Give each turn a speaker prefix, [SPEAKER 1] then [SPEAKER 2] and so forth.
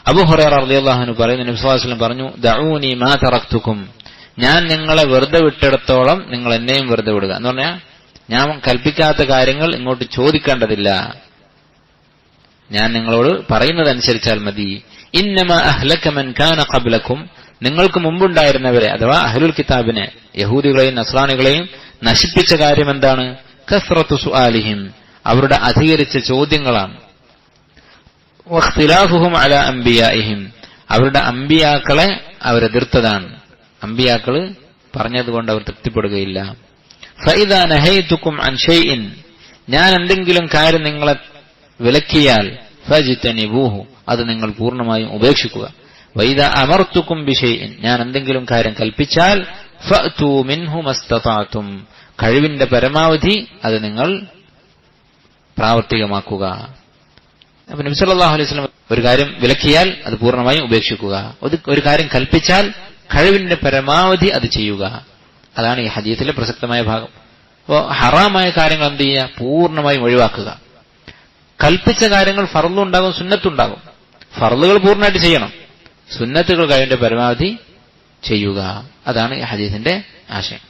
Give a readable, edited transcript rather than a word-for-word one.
[SPEAKER 1] അബൂ ഹുറൈറ റളിയല്ലാഹു അൻഹു പറയുന്നു, നബി സല്ലല്ലാഹു അലൈഹി വസല്ലം പറഞ്ഞു, ദഊനി മാ തറക്തുക്കും, ഞാൻ നിങ്ങളെ വെറുതെ വിട്ടിടത്തോളം നിങ്ങൾ എന്നെയും വെറുതെ വിടുക. എന്ന് പറഞ്ഞാൽ ഞാൻ കൽപ്പിക്കാത്ത കാര്യങ്ങൾ ഇങ്ങോട്ട് ചോദിക്കേണ്ടതില്ല, ഞാൻ നിങ്ങളോട് പറയുന്നതനുസരിച്ചാൽ മതി. ഇന്നമാ അഹ്ലക മൻ കാന ഖബ്ലക്കും, നിങ്ങൾക്ക് മുമ്പുണ്ടായിരുന്നവരെ അഥവാ അഹ്ലുൽ കിതാബിനെ, യഹൂദികളെയും നസ്രാനികളെയും നശിപ്പിച്ച കാര്യം എന്താണ്? കസ്റത്തു സുആലിഹിം, അവരുടെ അധികരിച്ച ചോദ്യങ്ങളാണ്. വഖ്തിലാഫുഹും അലാ അംബിയാഇഹിം, അവരുടെ അമ്പിയാക്കളെ അവരെതിർത്തതാണ്. അമ്പിയാക്കള് പറഞ്ഞതുകൊണ്ട് അവർ തൃപ്തിപ്പെടുകയില്ല. ഫഇദാ നഹൈതുക്കും അൻ ഷൈഇൻ, ഞാൻ എന്തെങ്കിലും കാര്യം നിങ്ങളെ വിലക്കിയാൽ ഫജ്തനിബൂഹു, അത് നിങ്ങൾ പൂർണ്ണമായും ഉപേക്ഷിക്കുക. വഇദാ അമർതുക്കും ബിശൈഇൻ, ഞാൻ എന്തെങ്കിലും കാര്യം കൽപ്പിച്ചാൽ ഫഅ്തു മിൻഹു മസ്തതഅതും, കഴിവിന്റെ പരമാവധി അത് നിങ്ങൾ പ്രാവർത്തികമാക്കുക. അപ്പൊ നബി സല്ലല്ലാഹു അലൈഹി വസല്ലം ഒരു കാര്യം വിലക്കിയാൽ അത് പൂർണ്ണമായും ഉപേക്ഷിക്കുക, ഒരു കാര്യം കൽപ്പിച്ചാൽ കഴിവിന്റെ പരമാവധി അത് ചെയ്യുക. അതാണ് ഈ ഹദീസിലെ പ്രസക്തമായ ഭാഗം. അപ്പോൾ ഹറാമായ കാര്യങ്ങൾ എന്ത് ചെയ്യുക? പൂർണ്ണമായും ഒഴിവാക്കുക. കൽപ്പിച്ച കാര്യങ്ങൾ ഫർളുണ്ടാകും, സുന്നത്തുണ്ടാകും. ഫർളുകൾ പൂർണ്ണമായിട്ട് ചെയ്യണം, സുന്നത്തുകൾ കഴിവിന്റെ പരമാവധി ചെയ്യുക. അതാണ് ഈ ഹദീസിന്റെ ആശയം.